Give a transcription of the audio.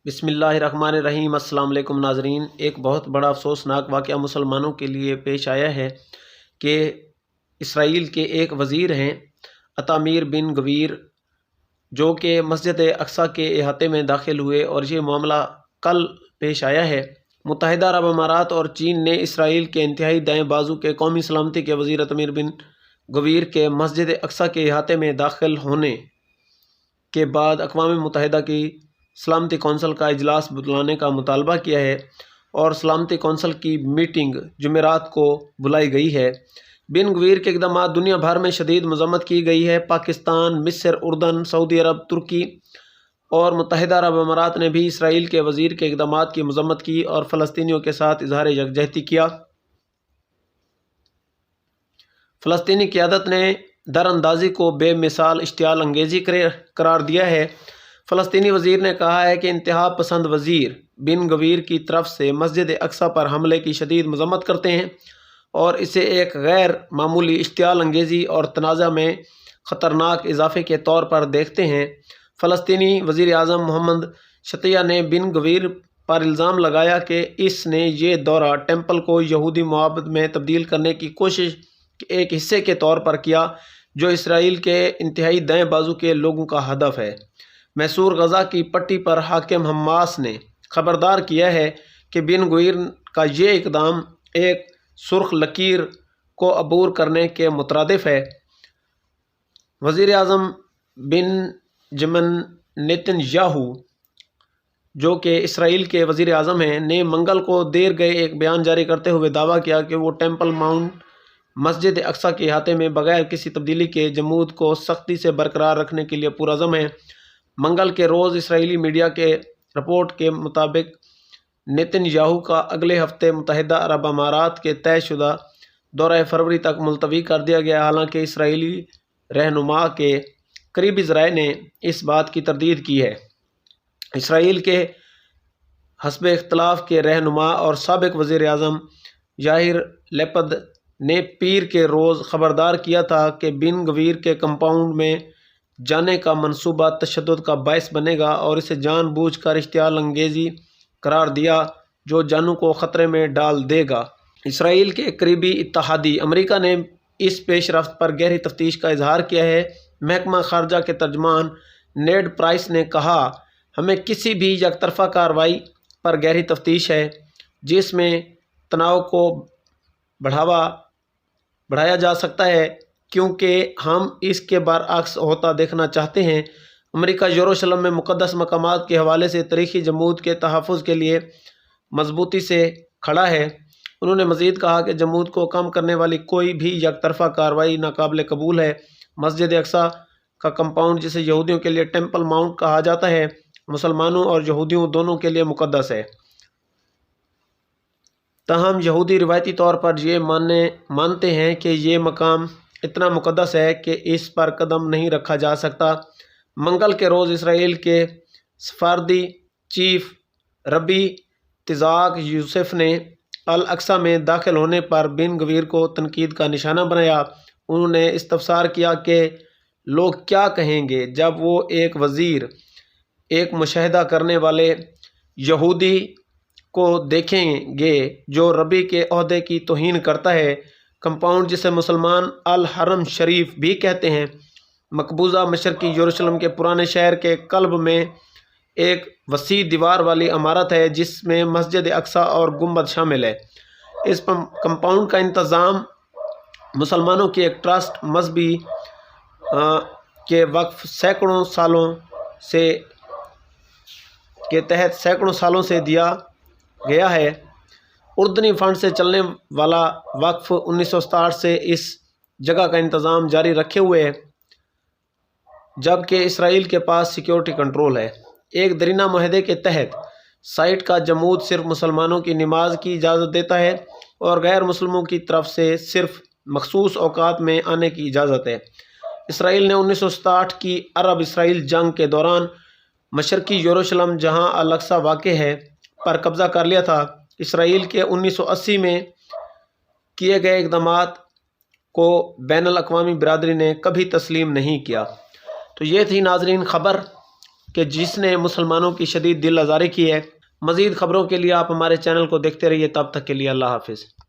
بسم اللہ الرحمن الرحیم۔ السلام علیکم ناظرین۔ ایک بہت بڑا افسوسناک واقعہ مسلمانوں کے لیے پیش آیا ہے کہ اسرائیل کے ایک وزیر ہیں عطامیر بن گویر، جو کہ مسجد اقصیٰ کے احاطے میں داخل ہوئے، اور یہ معاملہ کل پیش آیا ہے۔ متحدہ عرب امارات اور چین نے اسرائیل کے انتہائی دائیں بازو کے قومی سلامتی کے وزیر عطامیر بن گویر کے مسجد اقصیٰ کے احاطے میں داخل ہونے کے بعد اقوام متحدہ کی سلامتی کونسل کا اجلاس بلانے کا مطالبہ کیا ہے، اور سلامتی کونسل کی میٹنگ جمعرات کو بلائی گئی ہے۔ بن گویر کے اقدامات دنیا بھر میں شدید مذمت کی گئی ہے۔ پاکستان، مصر، اردن، سعودی عرب، ترکی اور متحدہ عرب امارات نے بھی اسرائیل کے وزیر کے اقدامات کی مذمت کی اور فلسطینیوں کے ساتھ اظہار یکجہتی کیا۔ فلسطینی قیادت نے دراندازی کو بے مثال اشتعال انگیزی قرار دیا ہے۔ فلسطینی وزیر نے کہا ہے کہ انتہا پسند وزیر بن گویر کی طرف سے مسجد اقصیٰ پر حملے کی شدید مذمت کرتے ہیں اور اسے ایک غیر معمولی اشتعال انگیزی اور تنازع میں خطرناک اضافے کے طور پر دیکھتے ہیں۔ فلسطینی وزیر اعظم محمد شتیہ نے بن گویر پر الزام لگایا کہ اس نے یہ دورہ ٹیمپل کو یہودی معبد میں تبدیل کرنے کی کوشش کے ایک حصے کے طور پر کیا، جو اسرائیل کے انتہائی دائیں بازو کے لوگوں کا ہدف ہے۔ محصور غزہ کی پٹی پر حاکم حماس نے خبردار کیا ہے کہ بن گویر کا یہ اقدام ایک سرخ لکیر کو عبور کرنے کے مترادف ہے۔ وزیر اعظم بنجمن نیتن یاہو، جو کہ اسرائیل کے وزیر اعظم ہیں، نے منگل کو دیر گئے ایک بیان جاری کرتے ہوئے دعویٰ کیا کہ وہ ٹیمپل ماؤنٹ مسجد اقصیٰ کے احاطے میں بغیر کسی تبدیلی کے جمود کو سختی سے برقرار رکھنے کے لیے پرعزم ہیں۔ منگل کے روز اسرائیلی میڈیا کے رپورٹ کے مطابق نیتن یاہو کا اگلے ہفتے متحدہ عرب امارات کے طے شدہ دورہ فروری تک ملتوی کر دیا گیا، حالانکہ اسرائیلی رہنما کے قریبی ذرائع نے اس بات کی تردید کی ہے۔ اسرائیل کے حزب اختلاف کے رہنما اور سابق وزیر اعظم یائر لیپد نے پیر کے روز خبردار کیا تھا کہ بن گویر کے کمپاؤنڈ میں جانے کا منصوبہ تشدد کا باعث بنے گا، اور اسے جان بوجھ کر اشتعال انگیزی قرار دیا جو جانوں کو خطرے میں ڈال دے گا۔ اسرائیل کے قریبی اتحادی امریکہ نے اس پیش رفت پر گہری تفتیش کا اظہار کیا ہے۔ محکمہ خارجہ کے ترجمان نیڈ پرائس نے کہا، ہمیں کسی بھی یک طرفہ کارروائی پر گہری تفتیش ہے جس میں تناؤ کو بڑھایا جا سکتا ہے، کیونکہ ہم اس کے برعکس ہوتا دیکھنا چاہتے ہیں۔ امریکہ یروشلم میں مقدس مقامات کے حوالے سے تاریخی جمود کے تحفظ کے لیے مضبوطی سے کھڑا ہے۔ انہوں نے مزید کہا کہ جمود کو کم کرنے والی کوئی بھی یک طرفہ کارروائی ناقابل قبول ہے۔ مسجد اقصیٰ کا کمپاؤنڈ، جسے یہودیوں کے لیے ٹیمپل ماؤنٹ کہا جاتا ہے، مسلمانوں اور یہودیوں دونوں کے لیے مقدس ہے۔ تاہم یہودی روایتی طور پر یہ مانتے ہیں کہ یہ مقام اتنا مقدس ہے کہ اس پر قدم نہیں رکھا جا سکتا۔ منگل کے روز اسرائیل کے سفارتی چیف ربی تزاک یوسف نے الاقصیٰ میں داخل ہونے پر بن گویر کو تنقید کا نشانہ بنایا۔ انہوں نے استفسار کیا کہ لوگ کیا کہیں گے جب وہ ایک وزیر ایک مشاہدہ کرنے والے یہودی کو دیکھیں گے جو ربی کے عہدے کی توہین کرتا ہے۔ کمپاؤنڈ، جسے مسلمان الحرم شریف بھی کہتے ہیں، مقبوضہ مشرقی یروشلم کے پرانے شہر کے قلب میں ایک وسیع دیوار والی عمارت ہے جس میں مسجد اقصیٰ اور گنبد شامل ہے۔ اس کمپاؤنڈ کا انتظام مسلمانوں کی ایک ٹرسٹ مذہبی کے وقف کے تحت سینکڑوں سالوں سے دیا گیا ہے۔ اردنی فنڈ سے چلنے والا وقف 1967 سے اس جگہ کا انتظام جاری رکھے ہوئے ہے، جبکہ اسرائیل کے پاس سیکیورٹی کنٹرول ہے۔ ایک دیرینہ معاہدے کے تحت سائٹ کا جمود صرف مسلمانوں کی نماز کی اجازت دیتا ہے اور غیر مسلموں کی طرف سے صرف مخصوص اوقات میں آنے کی اجازت ہے۔ اسرائیل نے 1967 کی عرب اسرائیل جنگ کے دوران مشرقی یروشلم، جہاں الاقصیٰ واقع ہے، پر قبضہ کر لیا تھا۔ اسرائیل کے 1980 میں کیے گئے اقدامات کو بین الاقوامی برادری نے کبھی تسلیم نہیں کیا۔ تو یہ تھی ناظرین خبر کہ جس نے مسلمانوں کی شدید دل آزاری کی ہے۔ مزید خبروں کے لیے آپ ہمارے چینل کو دیکھتے رہیے، تب تک کے لیے اللہ حافظ۔